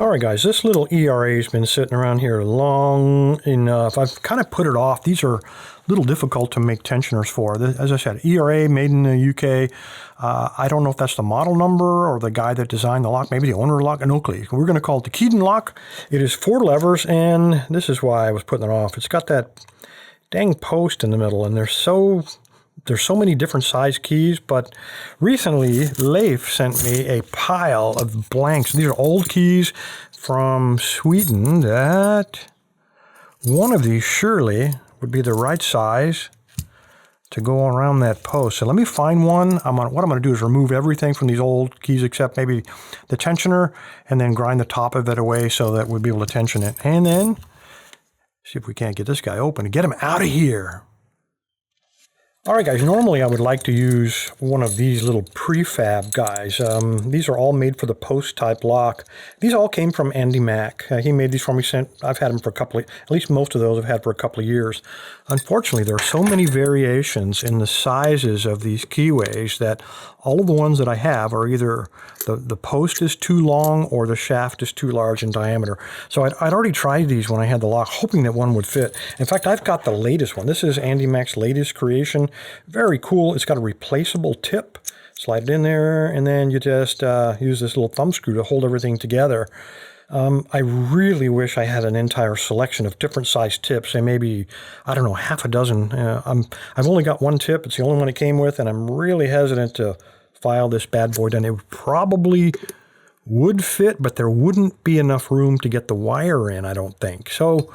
All right, guys, this little ERA has been sitting around here long enough. I've kind of put it off. These are a little difficult to make tensioners for. As I said, ERA made in the UK. I don't know if that's the model number or the guy that designed the lock, maybe the owner of the lock in Oakley. We're going to call it the Keaton lock. It is 4 levers, and this is why I was putting it off. It's got that dang post in the middle, and there's so many different size keys, but recently Leif sent me a pile of blanks. These are old keys from Sweden that one of these surely would be the right size to go around that post. So let me find one. What I'm going to do is remove everything from these old keys except maybe the tensioner, and then grind the top of it away so that we'll be able to tension it. And then see if we can't get this guy open and get him out of here. All right, guys, normally I would like to use one of these little prefab guys. These are all made for the post-type lock. These all came from Andy Mack. He made these for me. I've had them for at least most of those I've had for a couple of years. Unfortunately, there are so many variations in the sizes of these keyways that all of the ones that I have are either the post is too long or the shaft is too large in diameter. So I'd already tried these when I had the lock, hoping that one would fit. In fact, I've got the latest one. This is Andy Mack's latest creation. Very cool. It's got a replaceable tip. Slide it in there, and then you just use this little thumb screw to hold everything together. I really wish I had an entire selection of different size tips, and maybe, I don't know, half a dozen. I've only got one tip. It's the only one it came with, and I'm really hesitant to file this bad boy down. It probably would fit, but there wouldn't be enough room to get the wire in, I don't think. So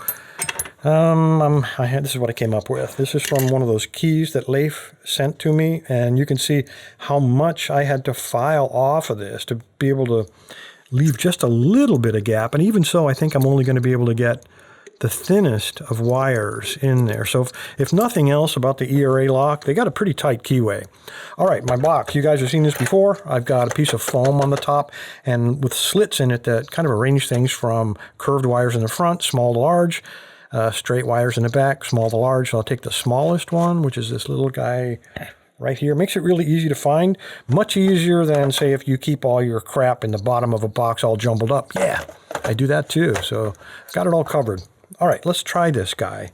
this is what I came up with. This is from one of those keys that Leif sent to me, and you can see how much I had to file off of this to be able to leave just a little bit of gap. And even so, I think I'm only going to be able to get the thinnest of wires in there. So if nothing else about the ERA lock, they got a pretty tight keyway. All right, my box. You guys have seen this before. I've got a piece of foam on the top and with slits in it that kind of arrange things from curved wires in the front, small to large, straight wires in the back, small to large. So I'll take the smallest one, which is this little guy right here. Makes it really easy to find. Much easier than, say, if you keep all your crap in the bottom of a box all jumbled up. Yeah, I do that too. So I've got it all covered. All right, let's try this guy.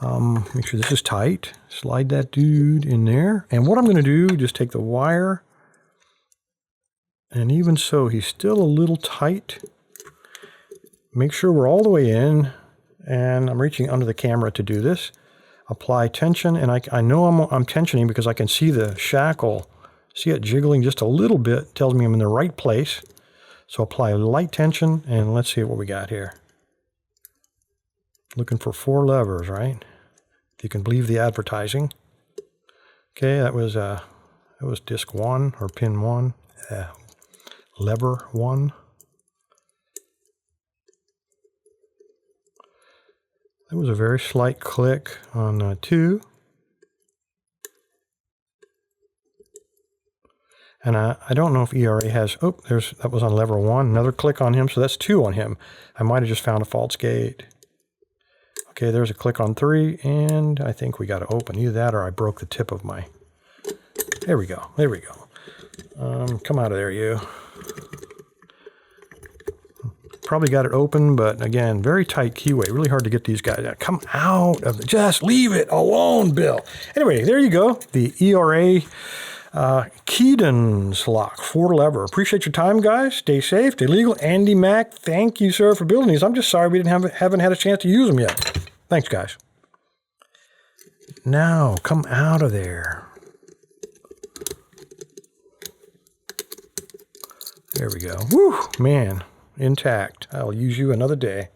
Make sure this is tight. Slide that dude in there. And what I'm going to do, just take the wire. And even so, he's still a little tight. Make sure we're all the way in. And I'm reaching under the camera to do this. Apply tension, and I know I'm tensioning because I can see the shackle. See it jiggling just a little bit. Tells me I'm in the right place. So apply light tension, and let's see what we got here. Looking for 4 levers, right? If you can believe the advertising. Okay, that was disc 1 or pin 1, lever 1. That was a very slight click on 2. And I don't know if ERA has, that was on lever 1, another click on him, so that's 2 on him. I might have just found a false gate. Okay, there's a click on 3, and I think we got to open. Either that or I broke the tip of my, there we go, there we go. Come out of there, you. Probably got it open, but again, very tight keyway. Really hard to get these guys out. Come out of it. Just leave it alone, Bill. Anyway, there you go. The ERA Keaton's lock, 4 lever. Appreciate your time, guys. Stay safe, stay legal. Andy Mack, thank you, sir, for building these. I'm just sorry we haven't had a chance to use them yet. Thanks, guys. Now, come out of there. There we go. Woo, man. Intact. I'll use you another day.